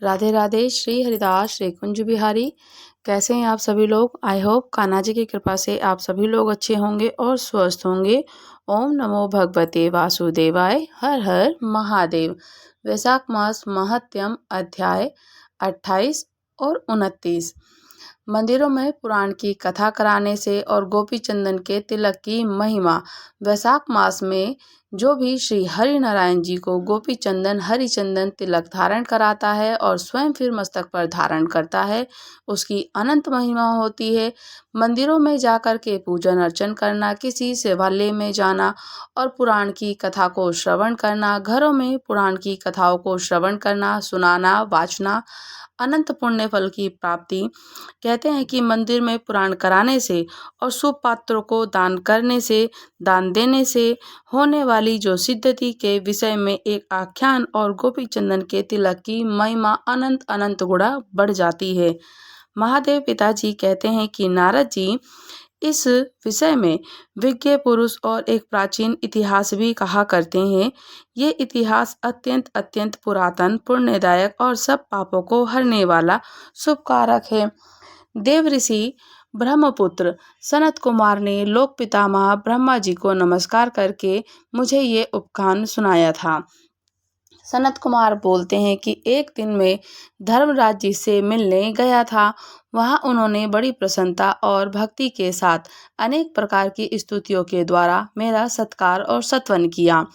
राधे राधे। श्री हरिदास श्री कुंज बिहारी। कैसे हैं आप सभी लोग? आई होप कान्हा जी की कृपा से आप सभी लोग अच्छे होंगे और स्वस्थ होंगे। ओम नमो भगवते वासुदेवाय। हर हर महादेव। वैशाख मास महत्यम अध्याय 28 और 29। मंदिरों में पुराण की कथा कराने से और गोपी चंदन के तिलक की महिमा। वैशाख मास में जो भी श्री हरि नारायण जी को गोपी चंदन हरि चंदन तिलक धारण कराता है और स्वयं फिर मस्तक पर धारण करता है, उसकी अनंत महिमा होती है। मंदिरों में जाकर के पूजन अर्चन करना, किसी शिवालय में जाना और पुराण की कथा को श्रवण करना, घरों में पुराण की कथाओं को श्रवण करना, सुनाना, वाचना अनंत पुण्य फल की प्राप्ति। कहते हैं कि मंदिर में पुराण कराने से और शुभ पात्रों को दान करने से, दान देने से होने वाली जो सिद्धि के विषय में एक आख्यान और गोपी चंदन के तिलक की महिमा अनंत अनंत गुणा बढ़ जाती है। महादेव पिताजी कहते हैं कि नारद जी इस विषय में विज्ञ पुरुष और एक प्राचीन इतिहास भी कहा करते हैं। ये इतिहास अत्यंत अत्यंत पुरातन, पुण्यदायक और सब पापों को हरने वाला शुभकारक है। देव ऋषि ब्रह्मपुत्र सनत कुमार ने लोक पितामह ब्रह्मा जी को नमस्कार करके मुझे ये उपख्यान सुनाया था। सनत कुमार बोलते हैं कि एक दिन में धर्मराज जी से मिलने गया था। वहां उन्होंने बड़ी प्रसन्नता और भक्ति के साथ अनेक प्रकार की स्तुतियों के द्वारा मेरा सत्कार और सत्वन किया।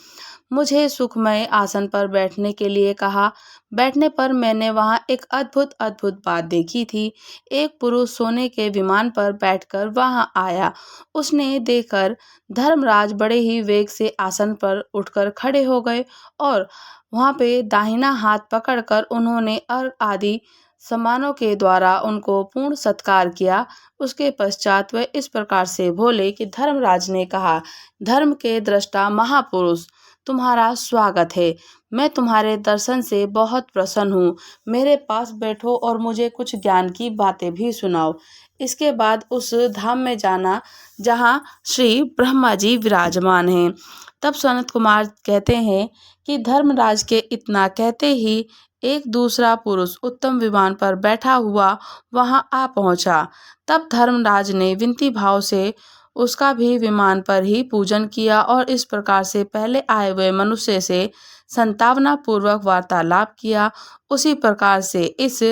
मुझे सुखमय आसन पर बैठने के लिए कहा। बैठने पर मैंने वहां एक अद्भुत अद्भुत बात देखी थी। एक पुरुष सोने के विमान पर बैठकर वहां आया। उसने देखकर धर्मराज बड़े ही वेग से आसन पर उठकर खड़े हो गए और वहां पे दाहिना हाथ पकड़कर उन्होंने अर्घ आदि सम्मानों के द्वारा उनको पूर्ण सत्कार किया। उसके पश्चात वह इस प्रकार से बोले कि धर्मराज ने कहा, धर्म के दृष्टा महापुरुष, तुम्हारा स्वागत है। मैं तुम्हारे दर्शन से बहुत प्रसन्न हूँ। मेरे पास बैठो और मुझे कुछ ज्ञान की बातें भी सुनाओ। इसके बाद उस धाम में जाना जहाँ श्री ब्रह्मा जी विराजमान हैं। तब सनत कुमार कहते हैं कि धर्मराज के इतना कहते ही एक दूसरा पुरुष उत्तम विमान पर बैठा हुआ वहां आ पहुंचा। तब धर्मराज ने विनती भाव से उसका भी विमान पर ही पूजन किया और इस प्रकार से पहले आए हुए मनुष्य से संतावना पूर्वक वार्तालाप किया। उसी प्रकार से इस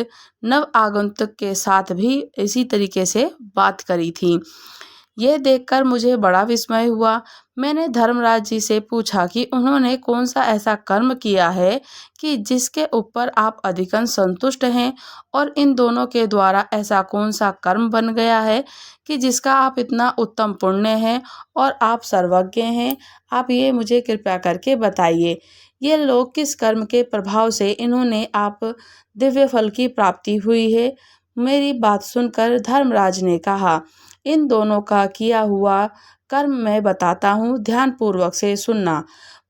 नव आगंतुक के साथ भी इसी तरीके से बात करी थी। यह देखकर मुझे बड़ा विस्मय हुआ। मैंने धर्मराज जी से पूछा कि उन्होंने कौन सा ऐसा कर्म किया है कि जिसके ऊपर आप अधिकांश संतुष्ट हैं, और इन दोनों के द्वारा ऐसा कौन सा कर्म बन गया है कि जिसका आप इतना उत्तम पुण्य है और आप सर्वज्ञ हैं। आप ये मुझे कृपया करके बताइए। ये लोग किस कर्म के प्रभाव से इन्होंने आप दिव्य फल की प्राप्ति हुई है। मेरी बात सुनकर धर्मराज ने कहा, इन दोनों का किया हुआ कर्म मैं बताता हूँ, ध्यान पूर्वक से सुनना।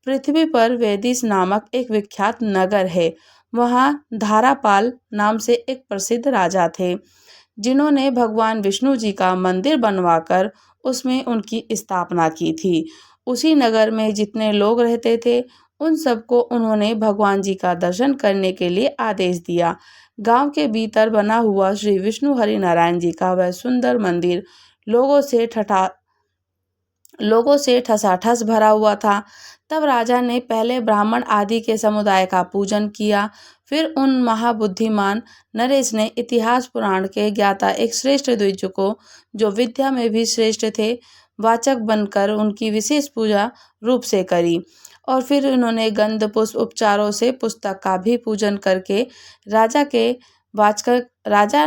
पृथ्वी पर वेदिस नामक एक विख्यात नगर है। वहाँ धारापाल नाम से एक प्रसिद्ध राजा थे, जिन्होंने भगवान विष्णु जी का मंदिर बनवाकर उसमें उनकी स्थापना की थी। उसी नगर में जितने लोग रहते थे उन सबको उन्होंने भगवान जी का दर्शन करने के लिए आदेश दिया। गांव के भीतर बना हुआ श्री विष्णु हरि नारायण जी का वह सुंदर मंदिर लोगों से ठसाठस भरा हुआ था। तब राजा ने पहले ब्राह्मण आदि के समुदाय का पूजन किया। फिर उन महाबुद्धिमान नरेश ने इतिहास पुराण के ज्ञाता एक श्रेष्ठ द्विज को, जो विद्या में भी श्रेष्ठ थे, वाचक बनकर उनकी विशेष पूजा रूप से करी। और फिर उन्होंने गंध पुष्प उपचारों से पुस्तक का भी पूजन करके राजा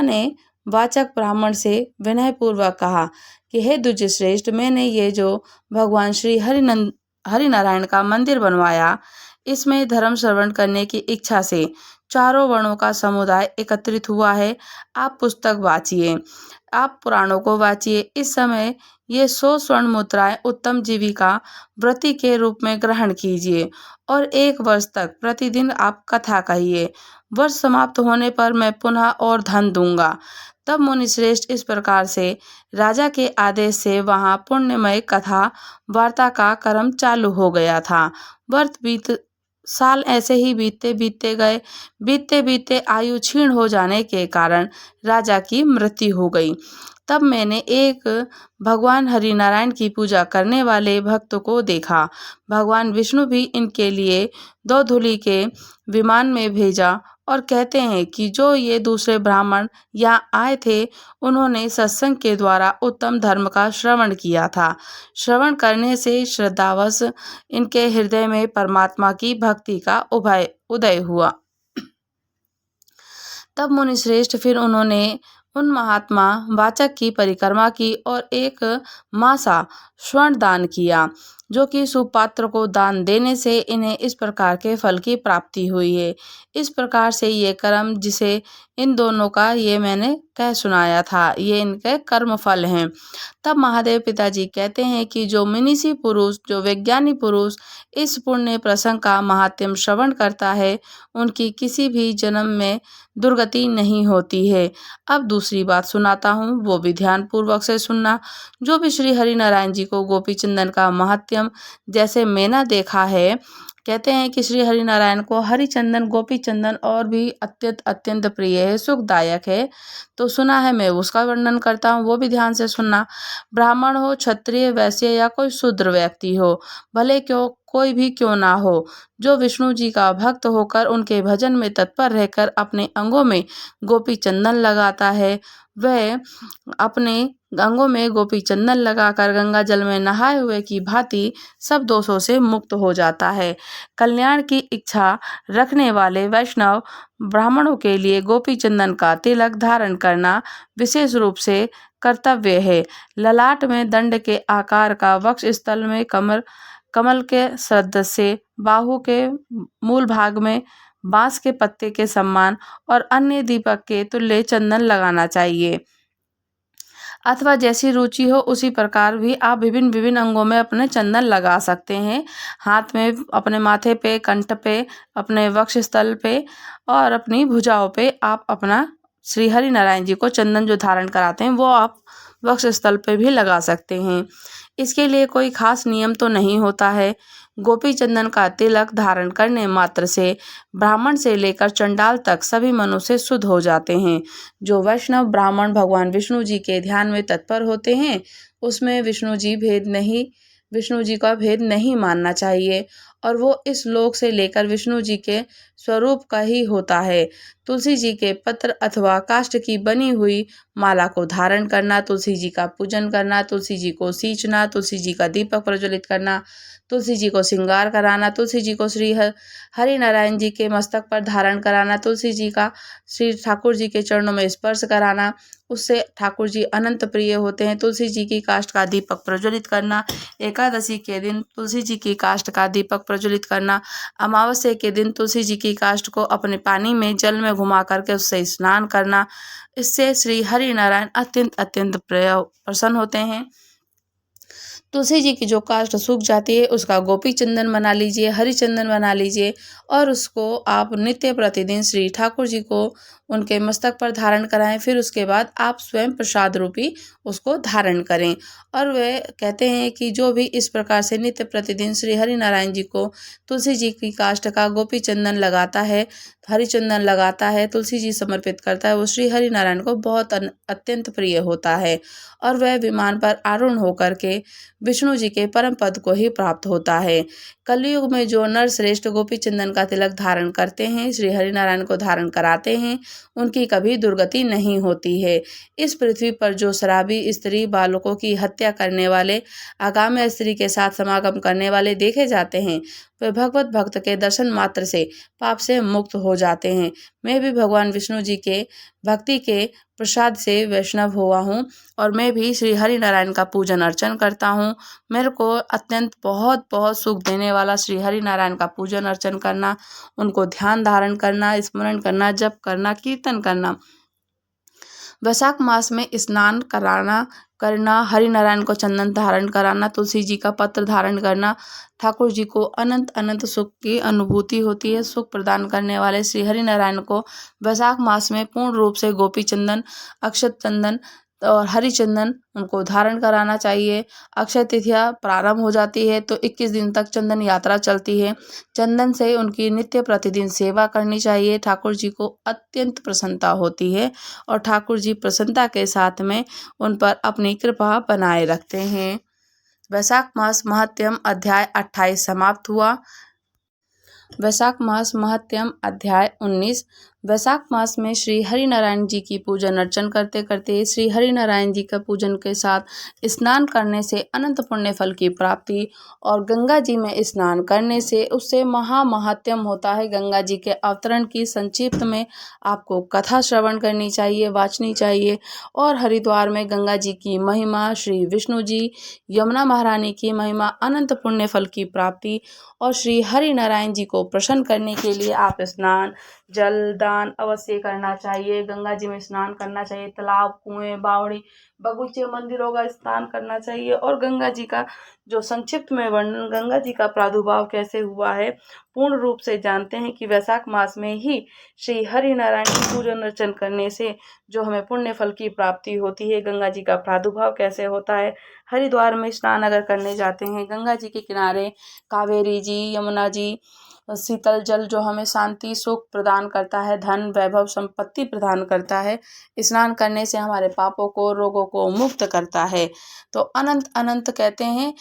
ने वाचक ब्राह्मण से विनय पूर्वक कहा कि हे द्विज श्रेष्ठ, मैंने ये जो भगवान श्री हरि नारायण का मंदिर बनवाया, इसमें धर्म श्रवण करने की इच्छा से चारों वर्णों का समुदाय एकत्रित हुआ है। आप पुस्तक वाचिए, आप पुराणों को वाचिए। इस समय ये 100 स्वर्ण मुद्राएं उत्तम जीविका व्रति के रूप में ग्रहण कीजिए और 1 वर्ष तक प्रतिदिन आप कथा कहिए। वर्ष समाप्त होने पर मैं पुनः और धन दूंगा। तब मुनिश्रेष्ठ इस प्रकार से राजा के आदेश से वहां पुण्यमय कथा वार्ता का क्रम चालू हो गया था। साल ऐसे ही बीतते बीतते गए। बीतते बीतते आयु क्षीण हो जाने के कारण राजा की मृत्यु हो गई। तब मैंने एक भगवान हरिनारायण की पूजा करने वाले भक्त को देखा। भगवान विष्णु भी इनके लिए 2 धूलि के विमान में भेजा और कहते हैं कि जो ये दूसरे ब्राह्मण यहाँ आए थे, उन्होंने सत्संग के द्वारा उत्तम धर्म का श्रवण किया था। श्रवण करने से श्रद्धावश इनके हृदय में परमात्मा की भक्ति का उदय हुआ। तब मुनिश्रेष्ठ फिर उन्होंने उन महात्मा वाचक की परिक्रमा की और एक मासा स्वर्ण दान किया, जो कि सुपात्र को दान देने से इन्हें इस प्रकार के फल की प्राप्ति हुई है। इस प्रकार से ये कर्म जिसे इन दोनों का ये मैंने कह सुनाया था, ये इनके कर्म फल हैं। तब महादेव पिताजी कहते हैं कि जो मनीषी पुरुष, जो वैज्ञानिक पुरुष इस पुण्य प्रसंग का महात्म्य श्रवण करता है, उनकी किसी भी जन्म में दुर्गति नहीं होती है। अब दूसरी बात सुनाता हूँ, वो भी ध्यान पूर्वक से सुनना। जो भी श्री हरि नारायण जी को गोपी चंदन का महात्म्य जैसे मैंने देखा है, कहते हैं कि श्री हरि नारायण को हरिचंदन, गोपी चंदन और भी अत्यंत अत्यंत प्रिय है, सुखदायक है। तो सुना है, मैं उसका वर्णन करता हूँ, वो भी ध्यान से सुनना। ब्राह्मण हो, क्षत्रिय, वैश्य या कोई शूद्र व्यक्ति हो, भले कोई भी क्यों ना हो, जो विष्णु जी का भक्त होकर उनके भजन में तत्पर रहकर अपने अंगों में गोपी चंदन लगाता है, वह अपने अंगों में गोपी चंदन लगाकर गंगा जल में नहाए हुए की भांति सब दोषों से मुक्त हो जाता है। कल्याण की इच्छा रखने वाले वैष्णव ब्राह्मणों के लिए गोपी चंदन का तिलक धारण करना विशेष रूप से कर्तव्य है। ललाट में दंड के आकार का, वक्ष स्थल में कमल के सदृश, बाहु के मूल भाग में बांस के पत्ते के समान और अन्य दीपक के तुल्य चंदन लगाना चाहिए। अथवा जैसी रुचि हो उसी प्रकार भी आप विभिन्न विभिन्न अंगों में अपने चंदन लगा सकते हैं। हाथ में, अपने माथे पे, कंठ पे, अपने वक्ष स्थल पे और अपनी भुजाओं पे आप अपना श्री हरि नारायण जी को चंदन जो धारण कराते हैं वो आप वक्ष स्थल पे भी लगा सकते हैं। इसके लिए कोई खास नियम तो नहीं होता है। गोपी चंदन का तिलक धारण करने मात्र से ब्राह्मण से लेकर चंडाल तक सभी मनुष्य शुद्ध हो जाते हैं। जो वैष्णव ब्राह्मण भगवान विष्णु जी के ध्यान में तत्पर होते हैं, उसमें विष्णु जी का भेद नहीं मानना चाहिए और वो इस लोक से लेकर विष्णु जी के स्वरूप का ही होता है। तुलसी जी के पत्र अथवा काष्ठ की बनी हुई माला को धारण करना, तुलसी जी का पूजन करना, तुलसी जी को सींचना, तुलसी जी का दीपक प्रज्वलित करना, तुलसी जी को श्रृंगार कराना, तुलसी जी को श्री हरि नारायण जी के मस्तक पर धारण कराना, तुलसी जी का श्री ठाकुर जी के चरणों में स्पर्श कराना, उससे ठाकुर जी अनंत प्रिय होते हैं। तुलसी जी की काष्ठ का दीपक प्रज्वलित करना, एकादशी के दिन तुलसी जी की काष्ठ का दीपक प्रज्वलित करना, अमावस्या के दिन तुलसी जी की काष्ठ को अपने पानी में, जल में घुमा करके उससे स्नान करना, इससे श्री हरि नारायण अत्यंत अत्यंत प्रसन्न होते हैं। तुलसी जी की जो काष्ठ सूख जाती है उसका गोपी चंदन बना लीजिए, हरि चंदन बना लीजिए और उसको आप नित्य प्रतिदिन श्री ठाकुर जी को उनके मस्तक पर धारण कराएं। फिर उसके बाद आप स्वयं प्रसाद रूपी उसको धारण करें। और वे कहते हैं कि जो भी इस प्रकार से नित्य प्रतिदिन श्री हरि नारायण जी को तुलसी जी की काष्ठ का गोपी चंदन लगाता है, हरि चंदन लगाता है, तुलसी जी समर्पित करता है, वो श्री हरि नारायण को बहुत अत्यंत प्रिय होता है और वह विमान पर आरूढ़ होकर के विष्णु जी के परम पद को ही प्राप्त होता है। कलयुग में जो नर श्रेष्ठ गोपी चंदन का तिलक धारण करते हैं, श्री हरि नारायण को धारण कराते हैं, उनकी कभी दुर्गति नहीं होती है। इस पृथ्वी पर जो शराबी स्त्री, बालकों की हत्या करने वाले, आगामी स्त्री के साथ समागम करने वाले देखे जाते हैं, वे भगवत भक्त के दर्शन मात्र से पाप से मुक्त हो जाते हैं। मैं भी भगवान विष्णु जी के भक्ति के प्रसाद से वैष्णव हुआ हूँ और मैं भी श्री हरि नारायण का पूजन अर्चन करता हूँ। मेरे को अत्यंत बहुत बहुत सुख देने वाला श्री हरि नारायण का पूजन अर्चन करना, उनको ध्यान धारण करना, स्मरण करना, जप करना, कीर्तन करना, वैशाख मास में स्नान करना, हरि नारायण को चंदन धारण कराना, तुलसी जी का पत्र धारण करना, ठाकुर जी को अनंत अनंत सुख की अनुभूति होती है। सुख प्रदान करने वाले श्री हरि नारायण को वैशाख मास में पूर्ण रूप से गोपी चंदन, अक्षत चंदन, और हरी चंदन उनको धारण कराना चाहिए। अक्षय तृतीया प्रारंभ हो जाती है तो 21 दिन तक चंदन यात्रा चलती है। चंदन से उनकी नित्य प्रतिदिन सेवा करनी चाहिए। ठाकुर जी को अत्यंत प्रसन्नता होती है और ठाकुर जी प्रसन्नता के साथ में उन पर अपनी कृपा बनाए रखते हैं। वैशाख मास महात्म्य अध्याय 28 समाप्त हुआ। वैशाख मास महात्म्य अध्याय 19। वैशाख मास में श्री हरि नारायण जी की पूजन अर्चन करते करते श्री हरि नारायण जी का पूजन के साथ स्नान करने से अनंत पुण्य फल की प्राप्ति और गंगा जी में स्नान करने से उससे महात्म्य होता है। गंगा जी के अवतरण की संक्षिप्त में आपको कथा श्रवण करनी चाहिए, वाचनी चाहिए। और हरिद्वार में गंगा जी की महिमा, श्री विष्णु जी, यमुना महारानी की महिमा, अनंत पुण्य फल की प्राप्ति और श्री हरि नारायण जी को प्रसन्न करने के लिए आप स्नान, जल दान अवश्य करना चाहिए। गंगा जी में स्नान करना चाहिए। तालाब, कुएं, बावड़ी, बगीचे, मंदिरों का स्नान करना चाहिए। और गंगा जी का जो संक्षिप्त में वर्णन, गंगा जी का प्रादुर्भाव कैसे हुआ है, पूर्ण रूप से जानते हैं कि वैशाख मास में ही श्री हरि नारायण की पूजन अर्चन करने से जो हमें पुण्य फल की प्राप्ति होती है। गंगा जी का प्रादुर्भाव कैसे होता है। हरिद्वार में स्नान अगर करने जाते हैं, गंगा जी के किनारे कावेरी जी, यमुना जी, शीतल जल जो हमें शांति, सुख प्रदान करता है, धन, वैभव, संपत्ति प्रदान करता है। स्नान करने से हमारे पापों को, रोगों को मुक्त करता है। तो अनंत अनंत कहते हैं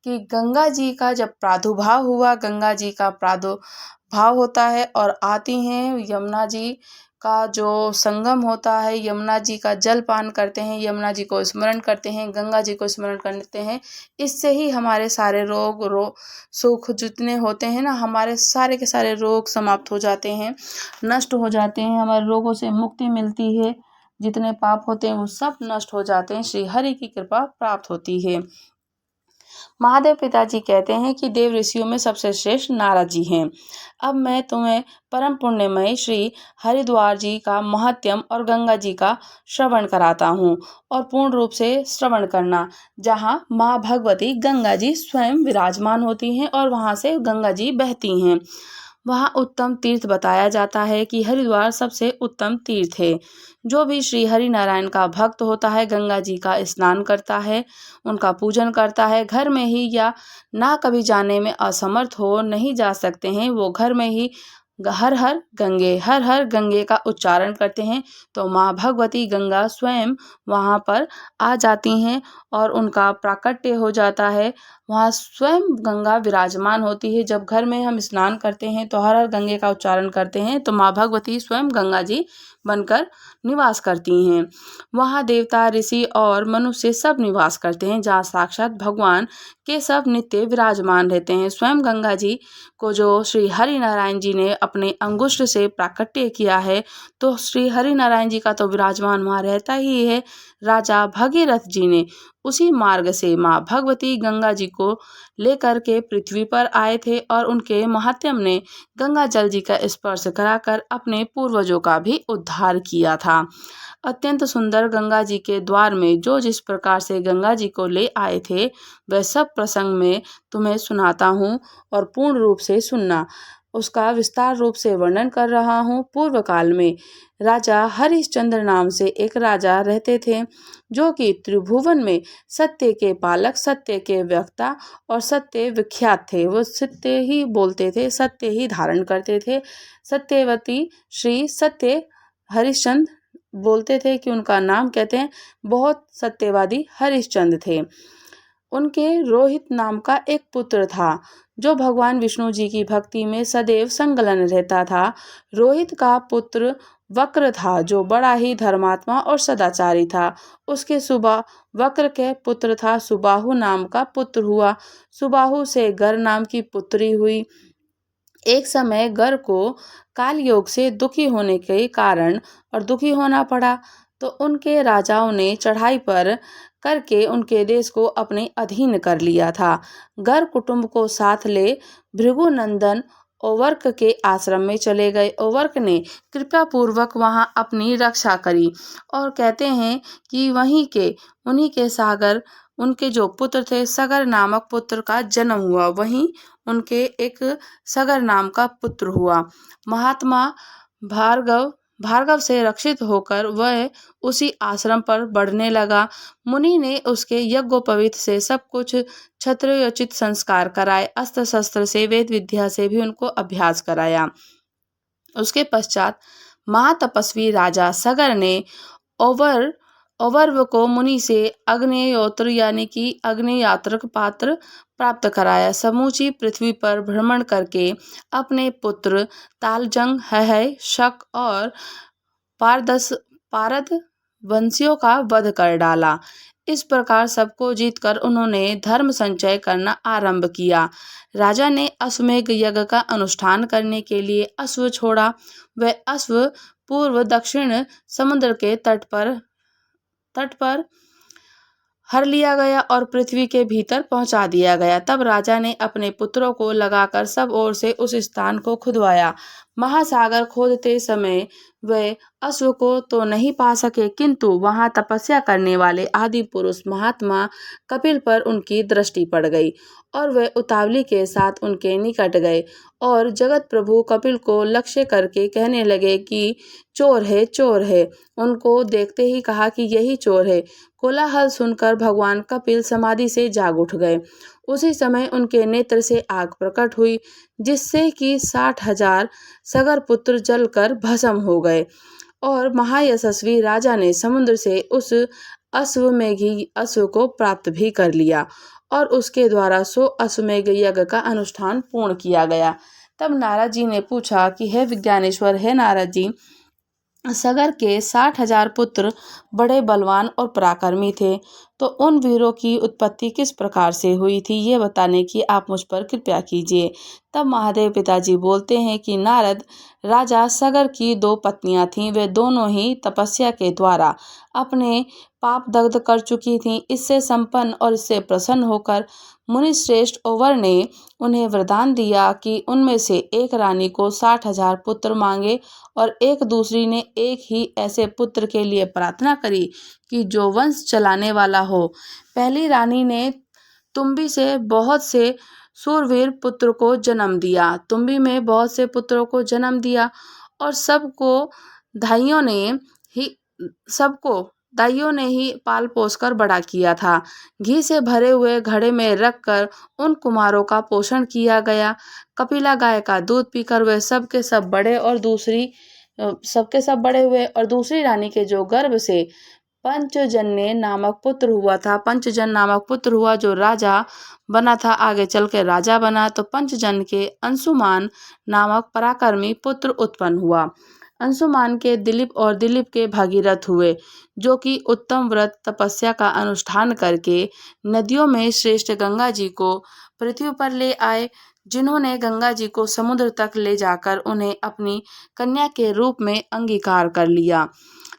कि गंगा जी का जब प्रादुर्भाव हुआ, गंगा जी का प्रादुर्भाव होता है और आती हैं यमुना जी का जो संगम होता है, यमुना जी का जल पान करते हैं, यमुना जी को स्मरण करते हैं, गंगा जी को स्मरण करते हैं। इससे ही हमारे सारे सुख जितने होते हैं ना, हमारे सारे के सारे रोग समाप्त हो जाते हैं, नष्ट हो जाते हैं, हमारे रोगों से मुक्ति मिलती है। जितने पाप होते हैं वो सब नष्ट हो जाते हैं, श्री हरि की कृपा प्राप्त होती है। महादेव पिताजी कहते हैं कि देव ऋषियों में सबसे श्रेष्ठ नारद जी हैं। अब मैं तुम्हें परम पुण्यमय श्री हरिद्वार जी का महात्म्य और गंगा जी का श्रवण कराता हूँ और पूर्ण रूप से श्रवण करना। जहाँ माँ भगवती गंगा जी स्वयं विराजमान होती हैं और वहाँ से गंगा जी बहती हैं। वहाँ उत्तम तीर्थ बताया जाता है कि हरिद्वार सबसे उत्तम तीर्थ है। जो भी श्री हरि नारायण का भक्त होता है, गंगा जी का स्नान करता है, उनका पूजन करता है, घर में ही या ना कभी जाने में असमर्थ हो, नहीं जा सकते हैं, वो घर में ही हर हर गंगे का उच्चारण करते हैं तो माँ भगवती गंगा स्वयं वहाँ पर आ जाती हैं और उनका प्राकट्य हो जाता है। वहाँ स्वयं गंगा विराजमान होती है। जब घर में हम स्नान करते हैं तो हर गंगे का उच्चारण करते हैं तो माँ भगवती स्वयं गंगा जी बनकर निवास करती हैं। वहाँ देवता, ऋषि और मनुष्य सब निवास करते हैं, जहाँ साक्षात भगवान के सब नित्य विराजमान रहते हैं। स्वयं गंगा जी को जो श्री हरि नारायण जी ने अपने अंगुष्ठ से प्राकट्य किया है, तो श्री हरि नारायण जी का तो विराजमान वहाँ रहता ही है। राजा भगीरथ जी ने उसी मार्ग से माँ भगवती गंगा जी को लेकर के पृथ्वी पर आए थे और उनके महात्म्य ने गंगा जल जी का स्पर्श कराकर अपने पूर्वजों का भी उद्धार किया था। अत्यंत सुंदर गंगा जी के द्वार में जो जिस प्रकार से गंगा जी को ले आए थे, वह सब प्रसंग में तुम्हें सुनाता हूँ और पूर्ण रूप से सुनना। उसका विस्तार रूप से वर्णन कर रहा हूँ। पूर्व काल में राजा हरिश्चंद्र नाम से एक राजा रहते थे, जो कि त्रिभुवन में सत्य के पालक, सत्य के वक्ता और सत्य विख्यात थे। वो सत्य ही बोलते थे, सत्य ही धारण करते थे। सत्यवती श्री सत्य हरिश्चंद्र बोलते थे कि उनका नाम कहते हैं बहुत सत्यवादी हरिश्चंद्र थे। उनके रोहित नाम का एक पुत्र था, जो भगवान विष्णु जी की भक्ति में सदैव संलग्न रहता था। रोहित का पुत्र वक्र था, जो बड़ा ही धर्मात्मा और सदाचारी था। उसके सुबह वक्र के पुत्र था सुबाहु नाम का पुत्र हुआ। सुबाहु से गर नाम की पुत्री हुई। एक समय गर को काल योग से दुखी होने के कारण और दुखी होना पड़ा, तो उनके राजाओं ने चढ़ाई पर करके उनके देश को अपने अधीन कर लिया था। गर कुटुंब को साथ ले भृगुनंदन ओवर्क के आश्रम में चले गए। ओवर्क ने कृपा पूर्वक वहाँ अपनी रक्षा करी और कहते हैं कि उन्हीं के सागर उनके जो पुत्र थे, सगर नामक पुत्र का जन्म हुआ। वहीं उनके एक सगर नाम का पुत्र हुआ। महात्मा भार्गव भार्गव से रक्षित होकर वह उसी आश्रम पर बढ़ने लगा। मुनि ने उसके यज्ञोपवीत से सब कुछ क्षत्रियोचित संस्कार कराए, अस्त्र शस्त्र से, वेद विद्या से भी उनको अभ्यास कराया। उसके पश्चात महातपस्वी राजा सगर ने औवर्व को मुनि से अग्नेयोत्र यानी कि अग्नियात्रक पात्र प्राप्त कराया। समूची पृथ्वी पर भ्रमण करके अपने पुत्र तालजंग, हहय, शक और पारद वंशियों का वध कर डाला। इस प्रकार सबको जीतकर उन्होंने धर्म संचय करना आरंभ किया। राजा ने अश्वमेध यज्ञ का अनुष्ठान करने के लिए अश्व छोड़ा। वह अश्व पूर्व दक्षिण समुद्र के तट पर हर लिया गया और पृथ्वी के भीतर पहुंचा दिया गया। तब राजा ने अपने पुत्रों को लगाकर सब ओर से उस स्थान को खुदवाया। महासागर खोदते समय वे अश्व को तो नहीं पा सके, किंतु वहां तपस्या करने वाले आदि पुरुष महात्मा कपिल पर उनकी दृष्टि पड़ गई और वे उतावली के साथ उनके निकट गए और जगत प्रभु कपिल को लक्ष्य करके कहने लगे कि चोर है, चोर है। उनको देखते ही कहा कि यही चोर है। कोलाहल सुनकर भगवान कपिल समाधि से जाग उठ गए। उसी समय उनके नेत्र से आग प्रकट हुई, जिससे कि 60,000 सगर पुत्र जलकर भस्म हो गए और महायशस्वी राजा ने समुद्र से उस अश्वमेघी अश्व को प्राप्त भी कर लिया और उसके द्वारा 100 अश्वमेघ यज्ञ का अनुष्ठान पूर्ण किया गया। तब नारद जी ने पूछा कि हे विज्ञानेश्वर, हे नारद जी, सगर के 60,000 पुत्र बड़े बलवान और पराक्रमी थे, तो उन वीरों की उत्पत्ति किस प्रकार से हुई थी, ये बताने की आप मुझ पर कृपा कीजिए। तब महादेव पिताजी बोलते हैं कि नारद, राजा सगर की 2 पत्नियां थीं। वे दोनों ही तपस्या के द्वारा अपने पाप दग्ध कर चुकी थीं। इससे संपन्न और इससे प्रसन्न होकर मुनि श्रेष्ठ ओवर ने उन्हें वरदान दिया कि उनमें से एक रानी को 60,000 पुत्र मांगे और एक दूसरी ने एक ही ऐसे पुत्र के लिए प्रार्थना करी कि जो वंश चलाने वाला हो। पहली रानी ने तुम्बी से बहुत से सूरवीर पुत्र को जन्म दिया। तुम्बी में बहुत से पुत्रों को जन्म दिया और सबको दाइयों ने ही पाल पोस कर बड़ा किया था। घी से भरे हुए घड़े में रखकर उन कुमारों का पोषण किया गया। कपिला गाय का दूध पीकर वे सबके सब बड़े हुए और दूसरी रानी के जो गर्भ से पंचजन्य नामक पुत्र हुआ था, पंचजन नामक पुत्र हुआ जो राजा बना था, आगे चल के राजा बना। तो पंचजन के अंशुमान नामक पराक्रमी पुत्र उत्पन्न हुआ। अंशुमान के दिलीप और दिलीप के भागीरथ हुए, जो कि उत्तम व्रत तपस्या का अनुष्ठान करके नदियों में श्रेष्ठ गंगा जी को पृथ्वी पर ले आए, जिन्होंने गंगा जी को समुद्र तक ले जाकर उन्हें अपनी कन्या के रूप में अंगीकार कर लिया।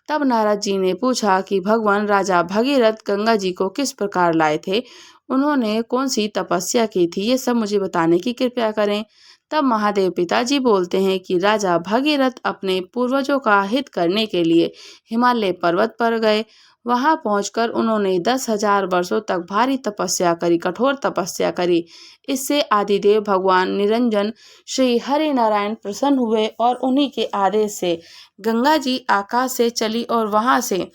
तब नारद जी ने पूछा कि भगवान राजा भगीरथ गंगा जी को किस प्रकार लाए थे, उन्होंने कौन सी तपस्या की थी, ये सब मुझे बताने की कृपया करें। तब महादेव पिताजी बोलते हैं कि राजा भगीरथ अपने पूर्वजों का हित करने के लिए हिमालय पर्वत पर गए। वहां पहुंचकर उन्होंने 10,000 वर्षों तक भारी तपस्या करी, कठोर तपस्या करी। इससे आदिदेव भगवान निरंजन श्री हरि नारायण प्रसन्न हुए और उन्हीं के आदेश से गंगा जी आकाश से चली और वहां से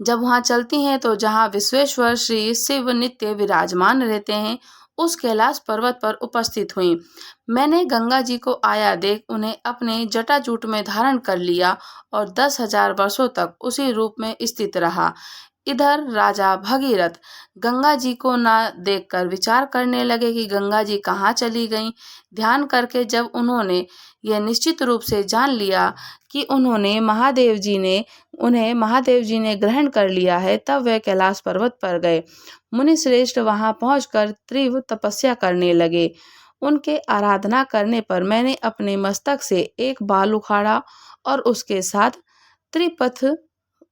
जब वहां चलती हैं तो जहां विश्वेश्वर श्री शिव नित्य विराजमान रहते हैं, उस कैलाश पर्वत पर उपस्थित हुई। मैंने गंगा जी को आया देख उन्हें अपने जटाजूट में धारण कर लिया और 10,000 वर्षों तक उसी रूप में स्थित रहा। इधर राजा भगीरथ गंगा जी को ना देखकर विचार करने लगे कि गंगा जी कहाँ चली गईं। ध्यान करके जब उन्होंने यह निश्चित रूप से जान लिया कि उन्हें महादेव जी ने ग्रहण कर लिया है, तब वे कैलाश पर्वत पर गए। मुनि श्रेष्ठ वहां पहुंचकर तीव्र तपस्या करने लगे। उनके आराधना करने पर मैंने अपने मस्तक से एक बाल उखाड़ा और उसके साथ त्रिपथ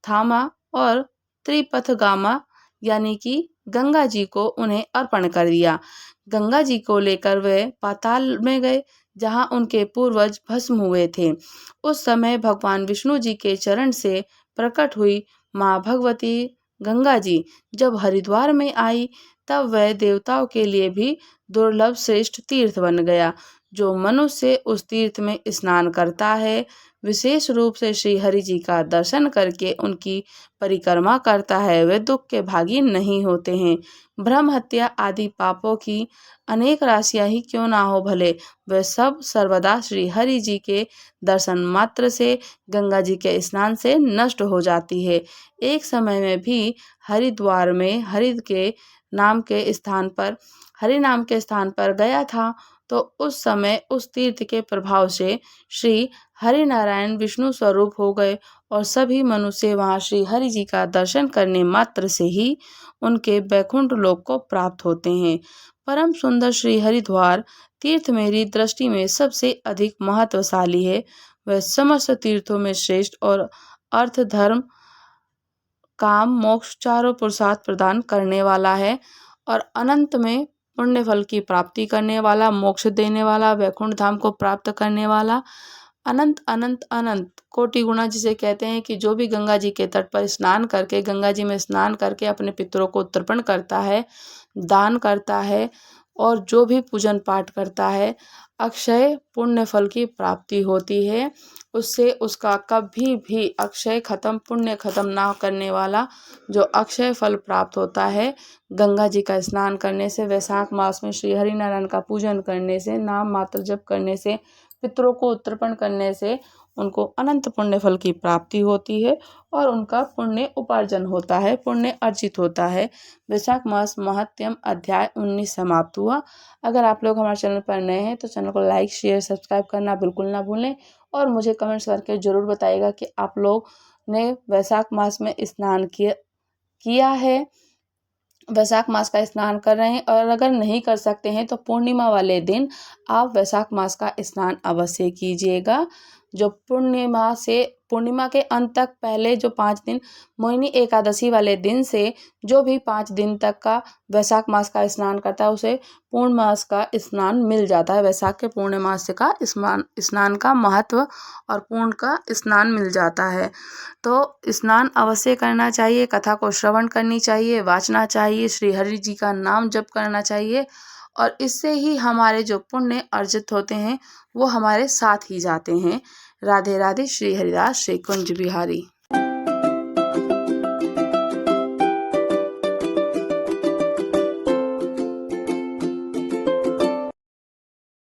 थामा और त्रिपथगामा यानी कि गंगा जी को उन्हें अर्पण कर दिया। गंगा जी को लेकर वे पाताल में गए, जहां उनके पूर्वज भस्म हुए थे। उस समय भगवान विष्णु जी के चरण से प्रकट हुई माँ भगवती गंगा जी जब हरिद्वार में आई, तब वह देवताओं के लिए भी दुर्लभ श्रेष्ठ तीर्थ बन गया, जो मनुष्य उस तीर्थ में स्नान करता है, विशेष रूप से श्री हरि जी का दर्शन करके उनकी परिक्रमा करता है, वे दुख के भागी नहीं होते हैं। ब्रह्म हत्या आदि पापों की अनेक राशियां ही क्यों ना हो भले, वे सब सर्वदा श्री हरि जी के दर्शन मात्र से, गंगा जी के स्नान से नष्ट हो जाती है। एक समय में भी हरिद्वार में हरि नाम के स्थान पर गया था, तो उस समय उस तीर्थ के प्रभाव से श्री हरि नारायण विष्णु स्वरूप हो गए और सभी मनुष्य वहाँ श्री हरि जी का दर्शन करने मात्र से ही उनके वैकुंठ लोक को प्राप्त होते हैं। परम सुंदर श्री हरिद्वार तीर्थ मेरी दृष्टि में सबसे अधिक महत्वशाली है। वह समस्त तीर्थों में श्रेष्ठ और अर्थ धर्म काम मोक्ष चारों पुरुषार्थ प्रदान करने वाला है और अनंत में पुण्य फल की प्राप्ति करने वाला, मोक्ष देने वाला, वैकुंठ धाम को प्राप्त करने वाला, अनंत अनंत अनंत कोटि गुना जिसे कहते हैं कि जो भी गंगा जी के तट पर स्नान करके, गंगा जी में स्नान करके अपने पितरों को तर्पण करता है, दान करता है और जो भी पूजन पाठ करता है, अक्षय पुण्य फल की प्राप्ति होती है। उससे उसका कभी भी अक्षय खत्म, पुण्य खत्म ना करने वाला जो अक्षय फल प्राप्त होता है, गंगा जी का स्नान करने से, वैशाख मास में श्री हरि नारायण का पूजन करने से, नाम मात्र जप करने से, पितरों को तर्पण करने से उनको अनंत पुण्य फल की प्राप्ति होती है और उनका पुण्य उपार्जन होता है, पुण्य अर्जित होता है। वैशाख मास महात्म्य अध्याय 19 समाप्त हुआ। अगर आप लोग हमारे चैनल पर नए हैं तो चैनल को लाइक शेयर सब्सक्राइब करना बिल्कुल ना भूलें और मुझे कमेंट्स करके ज़रूर बताइएगा कि आप लोग ने वैशाख मास में स्नान किया है, वैशाख मास का स्नान कर रहे हैं, और अगर नहीं कर सकते हैं तो पूर्णिमा वाले दिन आप वैशाख मास का स्नान अवश्य कीजिएगा। जो पूर्णिमा के अंत तक पहले जो 5 दिन, मोहिनी एकादशी वाले दिन से जो भी 5 दिन तक का वैशाख मास का स्नान करता है उसे पूर्ण मास का स्नान मिल जाता है। वैशाख के पूर्णिमास का स्नान का महत्व और पूर्ण का स्नान मिल जाता है। तो स्नान अवश्य करना चाहिए, कथा को श्रवण करनी चाहिए, वाचना चाहिए, श्री हरि जी का नाम जप करना चाहिए और इससे ही हमारे जो पुण्य अर्जित होते हैं वो हमारे साथ ही जाते हैं। राधे राधे। श्री हरिदास श्री कुंज बिहारी।